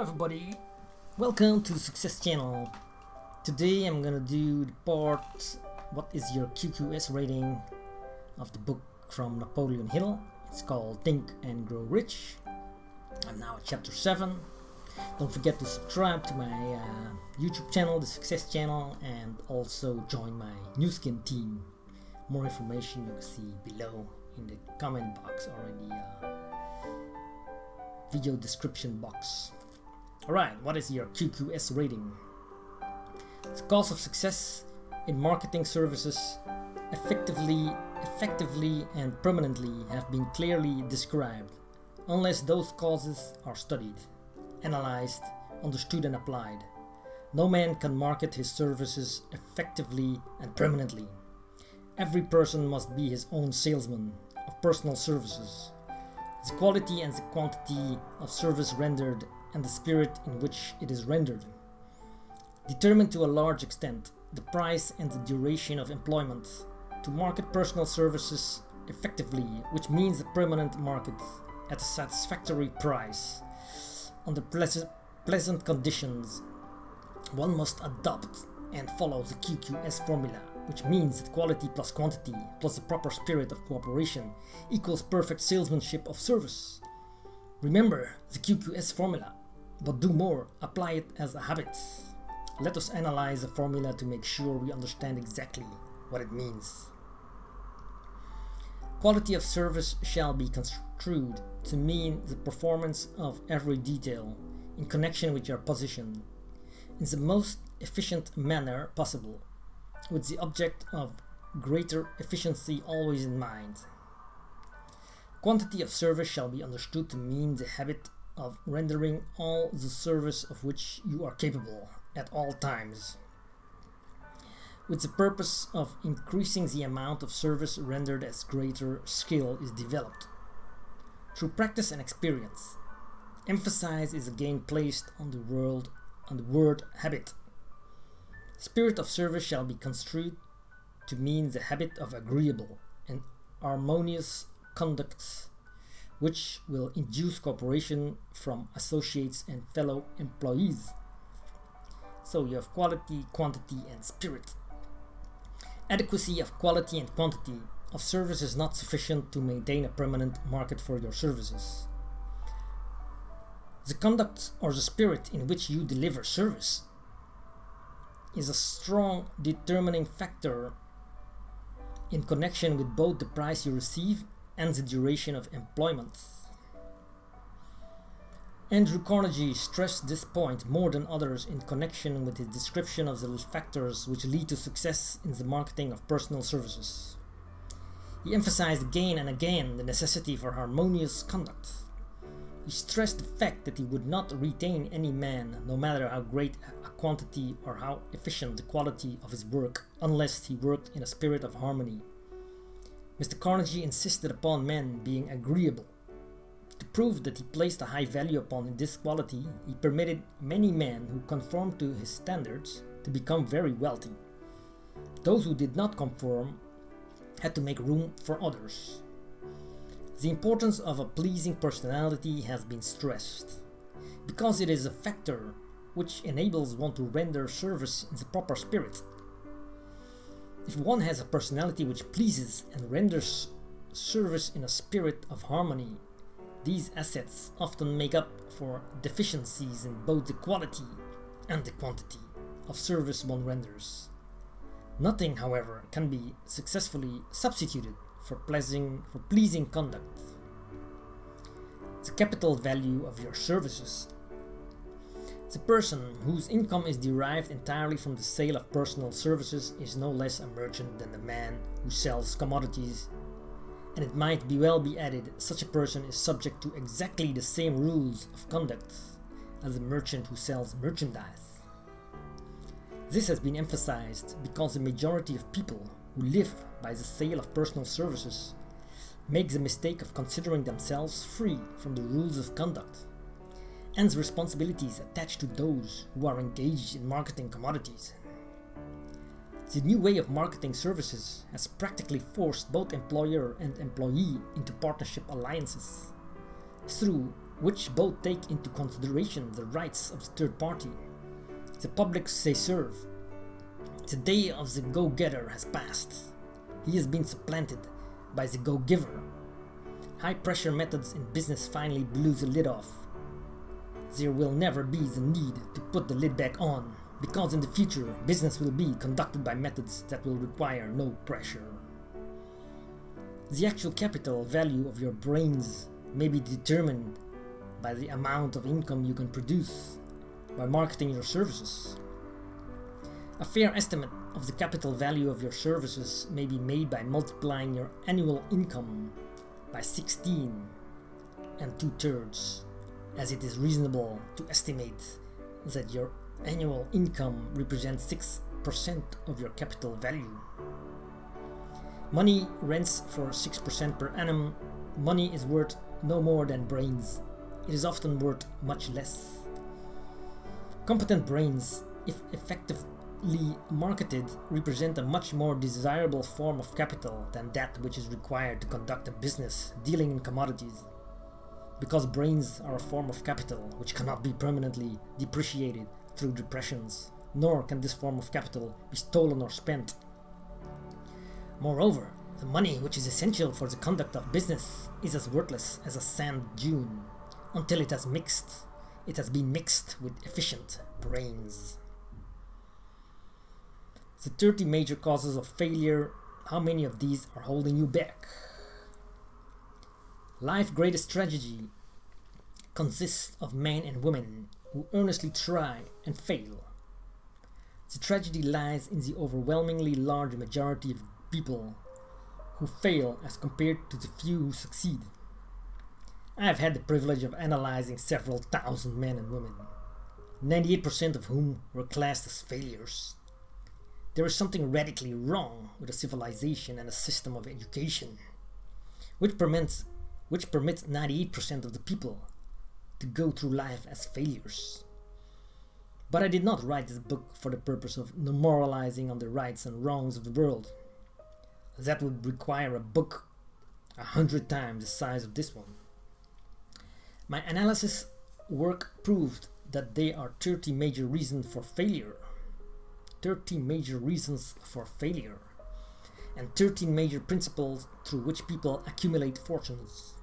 everybody, welcome to the Success Channel. Today I'm gonna do the part what is your QQS rating of the book from Napoleon Hill. It's called Think and Grow Rich. I'm now at chapter 7. Don't forget to subscribe to my YouTube channel, the Success Channel, and also join my New Skin team. More information you can see below in the comment box or in the video description box. Alright, what is your QQS rating? The cause of success in marketing services effectively and permanently have been clearly described, unless those causes are studied, analyzed, understood and applied. No man can market his services effectively and permanently. Every person must be his own salesman of personal services. The quality and the quantity of service rendered and the spirit in which it is rendered determine to a large extent the price and the duration of employment. To market personal services effectively, which means a permanent market at a satisfactory price under pleasant conditions, one must adopt and follow the QQS formula, which means that quality plus quantity plus the proper spirit of cooperation equals perfect salesmanship of service. Remember the QQS formula, but do more, apply it as a habit. Let us analyze the formula to make sure we understand exactly what it means. Quality of service shall be construed to mean the performance of every detail in connection with your position in the most efficient manner possible, with the object of greater efficiency always in mind. Quantity of service shall be understood to mean the habit of rendering all the service of which you are capable at all times, with the purpose of increasing the amount of service rendered as greater skill is developed. Through practice and experience, emphasis is again placed on the word habit. Spirit of service shall be construed to mean the habit of agreeable and harmonious conduct, which will induce cooperation from associates and fellow employees. So you have quality, quantity, and spirit. Adequacy of quality and quantity of service is not sufficient to maintain a permanent market for your services. The conduct or the spirit in which you deliver service is a strong determining factor in connection with both the price you receive and the duration of employment. Andrew Carnegie stressed this point more than others in connection with his description of the factors which lead to success in the marketing of personal services. He emphasized again and again the necessity for harmonious conduct. He stressed the fact that he would not retain any man, no matter how great a quantity or how efficient the quality of his work, unless he worked in a spirit of harmony. Mr. Carnegie insisted upon men being agreeable. To prove that he placed a high value upon this quality, he permitted many men who conformed to his standards to become very wealthy. Those who did not conform had to make room for others. The importance of a pleasing personality has been stressed, because it is a factor which enables one to render service in the proper spirit. If one has a personality which pleases and renders service in a spirit of harmony, these assets often make up for deficiencies in both the quality and the quantity of service one renders. Nothing, however, can be successfully substituted for pleasing conduct. The capital value of your services. The person whose income is derived entirely from the sale of personal services is no less a merchant than the man who sells commodities, and it might well be added such a person is subject to exactly the same rules of conduct as a merchant who sells merchandise. This has been emphasized because the majority of people who live by the sale of personal services make the mistake of considering themselves free from the rules of conduct and the responsibilities attached to those who are engaged in marketing commodities. The new way of marketing services has practically forced both employer and employee into partnership alliances through which both take into consideration the rights of the third party. The publics they serve. The day of the go-getter has passed. He has been supplanted by the go-giver. High-pressure methods in business finally blew the lid off. There will never be the need to put the lid back on, because in the future business will be conducted by methods that will require no pressure. The actual capital value of your brains may be determined by the amount of income you can produce by marketing your services. A fair estimate of the capital value of your services may be made by multiplying your annual income by 16 and 2/3, as it is reasonable to estimate that your annual income represents 6% of your capital value. Money rents for 6% per annum. Money is worth no more than brains. It is often worth much less. Competent brains, if effectively marketed, represent a much more desirable form of capital than that which is required to conduct a business dealing in commodities. Because brains are a form of capital which cannot be permanently depreciated through depressions, nor can this form of capital be stolen or spent. Moreover, the money which is essential for the conduct of business is as worthless as a sand dune until it has been mixed with efficient brains. The 30 major causes of failure, how many of these are holding you back? Life's greatest tragedy consists of men and women who earnestly try and fail. The tragedy lies in the overwhelmingly large majority of people who fail as compared to the few who succeed. I have had the privilege of analyzing several thousand men and women, 98% of whom were classed as failures. There is something radically wrong with a civilization and a system of education, which permits 98% of the people to go through life as failures. But I did not write this book for the purpose of moralizing on the rights and wrongs of the world. That would require a book 100 times the size of this one. My analysis work proved that there are 30 major reasons for failure. 30 major reasons for failure. And 13 major principles through which people accumulate fortunes.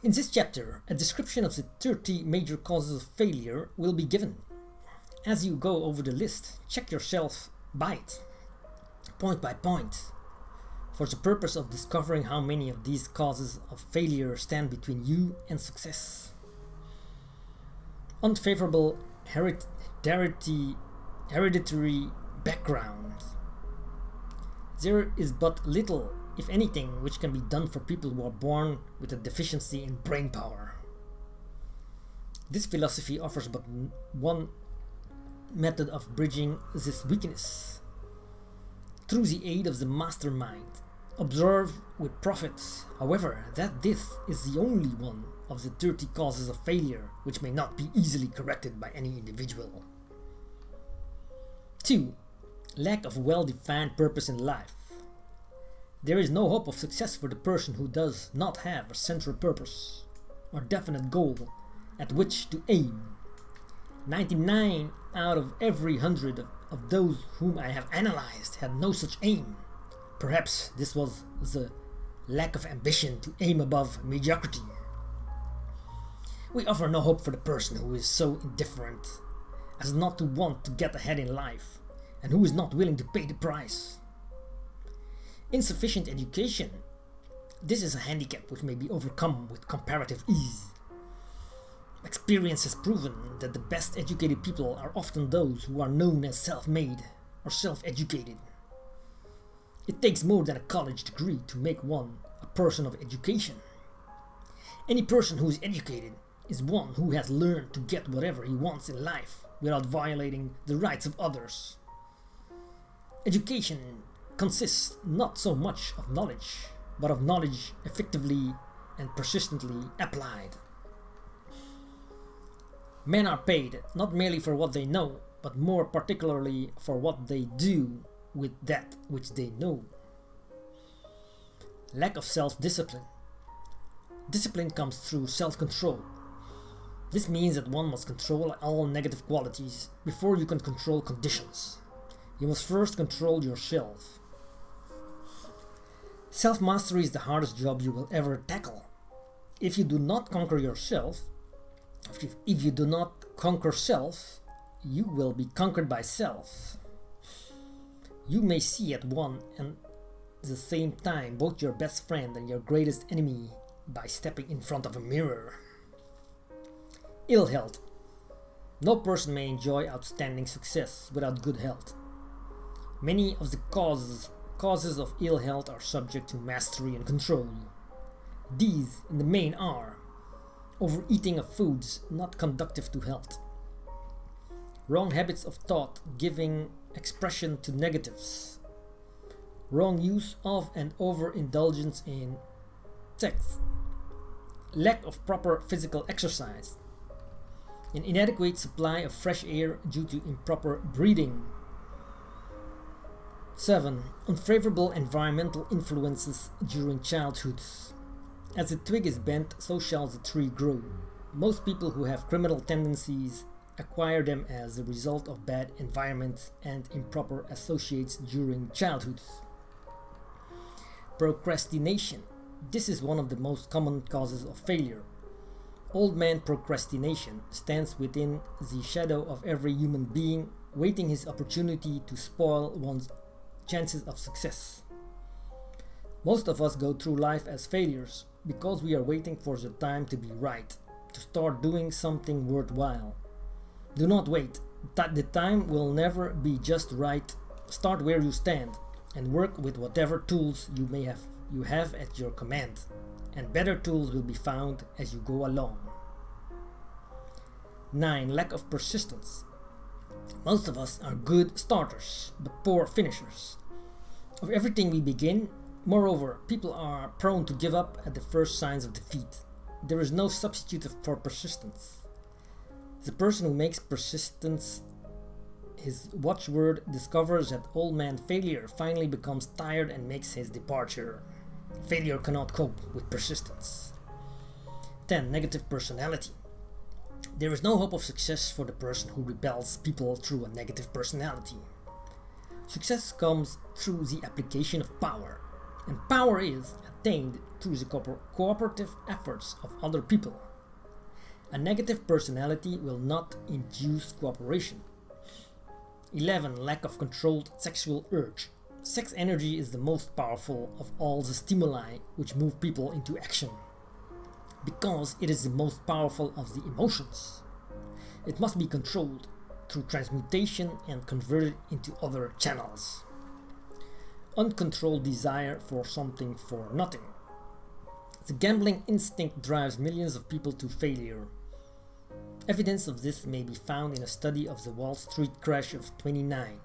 In this chapter, a description of the 30 major causes of failure will be given. As you go over the list, check yourself by it, point by point, for the purpose of discovering how many of these causes of failure stand between you and success. Unfavorable hereditary background. There is but little, if anything, which can be done for people who are born with a deficiency in brain power. This philosophy offers but one method of bridging this weakness: through the aid of the mastermind. Observe with profit, however, that this is the only one of the 30 causes of failure which may not be easily corrected by any individual. 2. Lack of well-defined purpose in life. There is no hope of success for the person who does not have a central purpose or definite goal at which to aim. 99 out of every 100 of those whom I have analyzed had no such aim. Perhaps this was the lack of ambition to aim above mediocrity. We offer no hope for the person who is so indifferent as not to want to get ahead in life and who is not willing to pay the price. Insufficient education. This is a handicap which may be overcome with comparative ease. Experience has proven that the best educated people are often those who are known as self-made or self-educated. It takes more than a college degree to make one a person of education. Any person who is educated is one who has learned to get whatever he wants in life without violating the rights of others. Education consists not so much of knowledge, but of knowledge effectively and persistently applied. Men are paid not merely for what they know, but more particularly for what they do with that which they know. Lack of self-discipline. Discipline comes through self-control. This means that one must control all negative qualities before you can control conditions. You must first control yourself. Self-mastery is the hardest job you will ever tackle. If you do not conquer yourself, if you do not conquer self, you will be conquered by self. You may see at one and the same time both your best friend and your greatest enemy by stepping in front of a mirror. Ill health. No person may enjoy outstanding success without good health. Many of the causes of ill health are subject to mastery and control. These, in the main, are overeating of foods not conducive to health, wrong habits of thought giving expression to negatives, wrong use of and overindulgence in sex, lack of proper physical exercise, an inadequate supply of fresh air due to improper breathing. 7. Unfavorable environmental influences during childhood. As the twig is bent, so shall the tree grow. Most people who have criminal tendencies acquire them as a result of bad environments and improper associates during childhood. Procrastination. This is one of the most common causes of failure. Old man procrastination stands within the shadow of every human being, waiting his opportunity to spoil one's chances of success. Most of us go through life as failures because we are waiting for the time to be right, to start doing something worthwhile. Do not wait. The time will never be just right. Start where you stand and work with whatever tools you have at your command, and better tools will be found as you go along. 9. Lack of persistence. Most of us are good starters, but poor finishers of everything we begin. Moreover, people are prone to give up at the first signs of defeat. There is no substitute for persistence. The person who makes persistence his watchword discovers that old man failure finally becomes tired and makes his departure. Failure cannot cope with persistence. 10. Negative personality. There is no hope of success for the person who repels people through a negative personality. Success comes through the application of power, and power is attained through the cooperative efforts of other people. A negative personality will not induce cooperation. 11. Lack of controlled sexual urge. Sex energy is the most powerful of all the stimuli which move people into action, because it is the most powerful of the emotions. It must be controlled through transmutation and converted into other channels. Uncontrolled desire for something for nothing. The gambling instinct drives millions of people to failure. Evidence of this may be found in a study of the Wall Street crash of '29,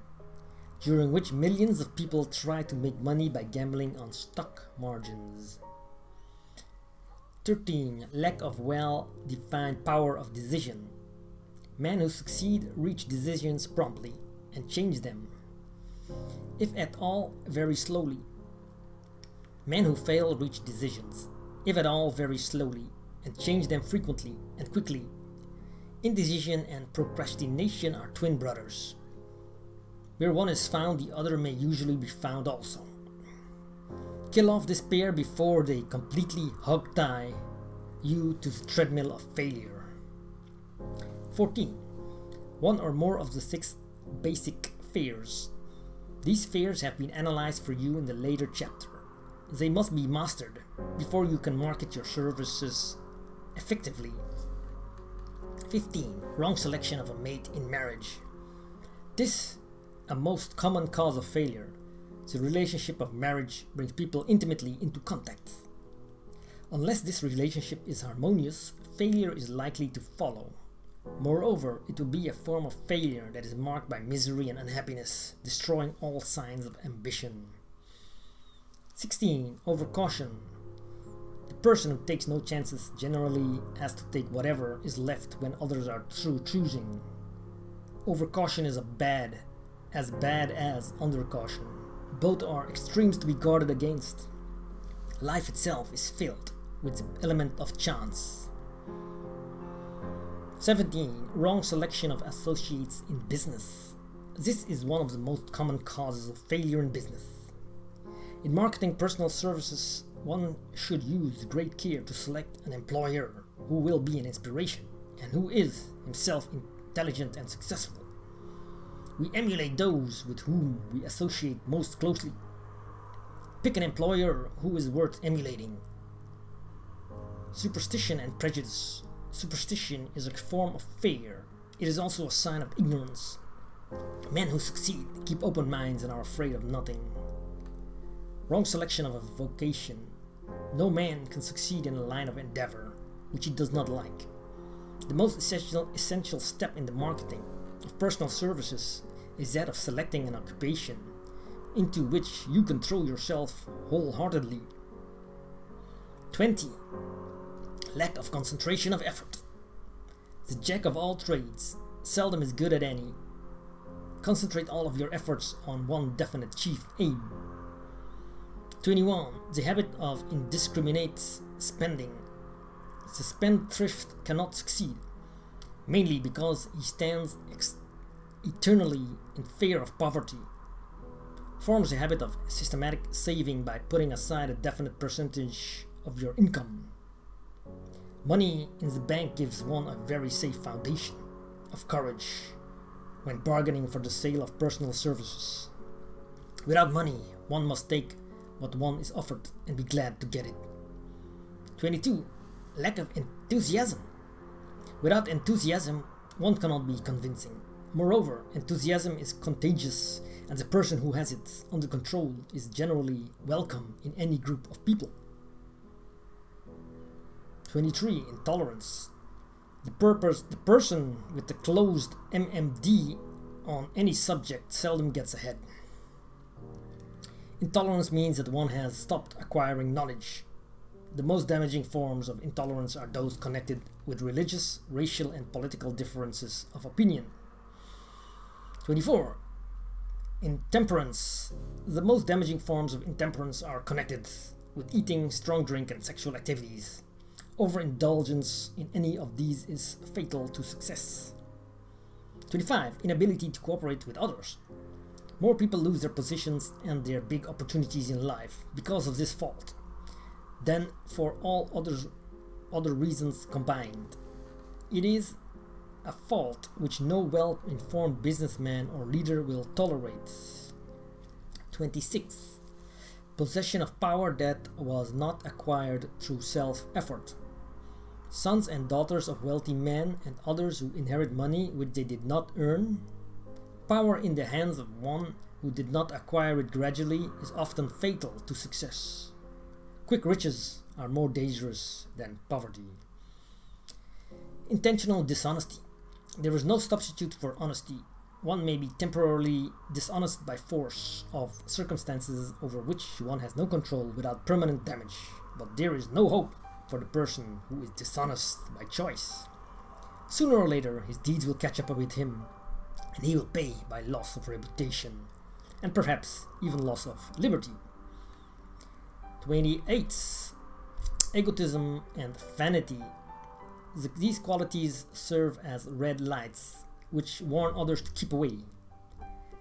during which millions of people tried to make money by gambling on stock margins. 13. Lack of well-defined power of decision. Men who succeed reach decisions promptly and change them, if at all, very slowly. Men who fail reach decisions, if at all, very slowly, and change them frequently and quickly. Indecision and procrastination are twin brothers. Where one is found, the other may usually be found also. Kill off this pair before they completely hog-tie you to the treadmill of failure. 14. One or more of the 6 basic fears. These fears have been analyzed for you in the later chapter. They must be mastered before you can market your services effectively. 15. Wrong selection of a mate in marriage. This, a most common cause of failure. The relationship of marriage brings people intimately into contact. Unless this relationship is harmonious, failure is likely to follow. Moreover, it will be a form of failure that is marked by misery and unhappiness, destroying all signs of ambition. 16. Overcaution. The person who takes no chances generally has to take whatever is left when others are through choosing. Overcaution is as bad as undercaution. Both are extremes to be guarded against. Life itself is filled with the element of chance. 17. Wrong selection of associates in business. This is one of the most common causes of failure in business. In marketing personal services, one should use great care to select an employer who will be an inspiration and who is himself intelligent and successful. We emulate those with whom we associate most closely. Pick an employer who is worth emulating. Superstition and prejudice. Superstition is a form of fear. It is also a sign of ignorance. Men who succeed keep open minds and are afraid of nothing. Wrong selection of a vocation. No man can succeed in a line of endeavor which he does not like. The most essential step in the marketing of personal services is that of selecting an occupation into which you can throw yourself wholeheartedly. 20. Lack of concentration of effort. The jack of all trades seldom is good at any. Concentrate all of your efforts on one definite chief aim. 21. The habit of indiscriminate spending. The spendthrift cannot succeed, mainly because he stands eternally in fear of poverty. Forms a habit of systematic saving by putting aside a definite percentage of your income. Money in the bank gives one a very safe foundation of courage when bargaining for the sale of personal services. Without money, one must take what one is offered and be glad to get it. 22. Lack of enthusiasm. Without enthusiasm, one cannot be convincing. Moreover, enthusiasm is contagious, and the person who has it under control is generally welcome in any group of people. 23. Intolerance. The person with the closed MMD on any subject seldom gets ahead. Intolerance means that one has stopped acquiring knowledge. The most damaging forms of intolerance are those connected with religious, racial, and political differences of opinion. 24. Intemperance. The most damaging forms of intemperance are connected with eating, strong drink, and sexual activities. Overindulgence in any of these is fatal to success. 25. Inability to cooperate with others. More people lose their positions and their big opportunities in life because of this fault than for all other reasons combined. It is a fault which no well-informed businessman or leader will tolerate. 26. Possession of power that was not acquired through self-effort. Sons and daughters of wealthy men and others who inherit money which they did not earn. Power in the hands of one who did not acquire it gradually is often fatal to success. Quick riches are more dangerous than poverty. Intentional dishonesty. There is no substitute for honesty. One may be temporarily dishonest by force of circumstances over which one has no control without permanent damage, but there is no hope for the person who is dishonest by choice. Sooner or later, his deeds will catch up with him, and he will pay by loss of reputation, and perhaps even loss of liberty. 28. Egotism and vanity. These qualities serve as red lights which warn others to keep away.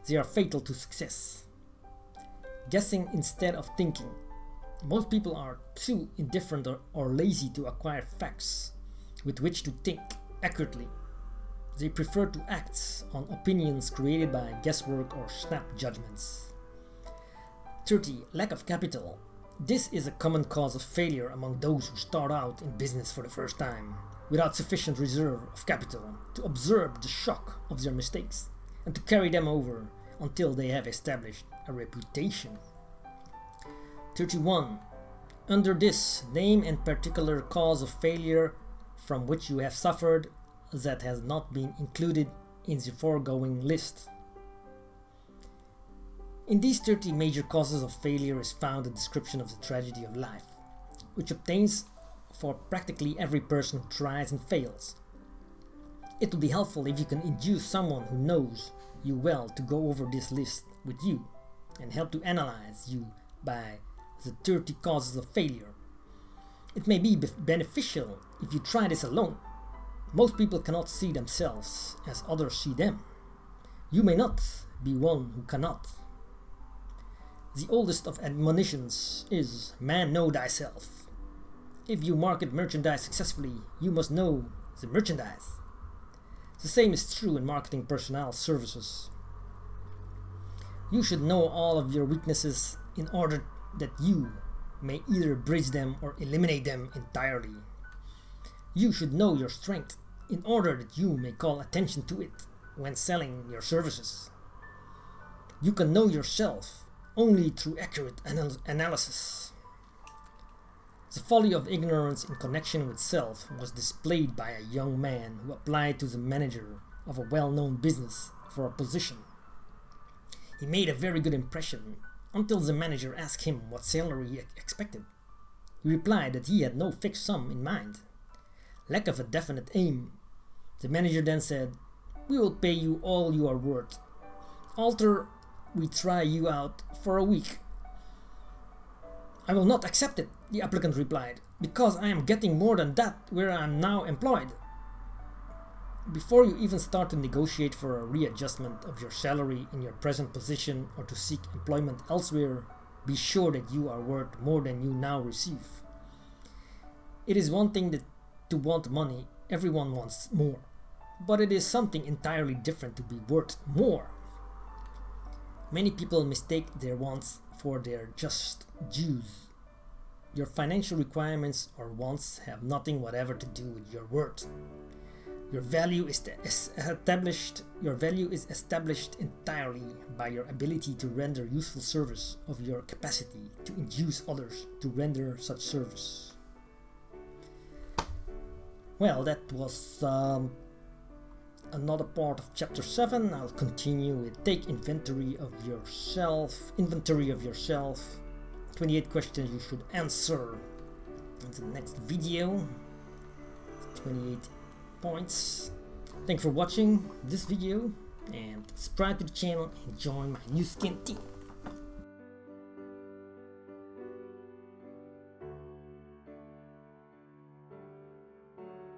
They are fatal to success. Guessing instead of thinking. Most people are too indifferent or lazy to acquire facts with which to think accurately. They prefer to act on opinions created by guesswork or snap judgments. 30. Lack of capital. This is a common cause of failure among those who start out in business for the first time, without sufficient reserve of capital to absorb the shock of their mistakes and to carry them over until they have established a reputation. 31. Under this, name and particular cause of failure from which you have suffered that has not been included in the foregoing list. In these 30 major causes of failure is found a description of the tragedy of life, which obtains for practically every person who tries and fails. It would be helpful if you can induce someone who knows you well to go over this list with you and help to analyze you by the 30 causes of failure. It may be beneficial if you try this alone. Most people cannot see themselves as others see them. You may not be one who cannot. The oldest of admonitions is, man, know thyself. If you market merchandise successfully, you must know the merchandise. The same is true in marketing personnel services. You should know all of your weaknesses in order that you may either bridge them or eliminate them entirely. You should know your strength in order that you may call attention to it when selling your services. You can know yourself only through accurate analysis. The folly of ignorance in connection with self was displayed by a young man who applied to the manager of a well-known business for a position. He made a very good impression until the manager asked him what salary he expected. He replied that he had no fixed sum in mind. Lack of a definite aim. The manager then said, "We will pay you all you are worth. Alter, we try you out for a week." "I will not accept it," the applicant replied, "because I am getting more than that where I am now employed." Before you even start to negotiate for a readjustment of your salary in your present position or to seek employment elsewhere, be sure that you are worth more than you now receive. It is one thing to want money, everyone wants more, but it is something entirely different to be worth more. Many people mistake their wants for their just dues. Your financial requirements or wants have nothing whatever to do with your worth. Your value is established entirely by your ability to render useful service, of your capacity to induce others to render such service. Well, that was another part of chapter 7. I'll continue with take inventory of yourself. 28 questions you should answer in the next video. 28 points. Thanks for watching this video and subscribe to the channel and join my new skin team.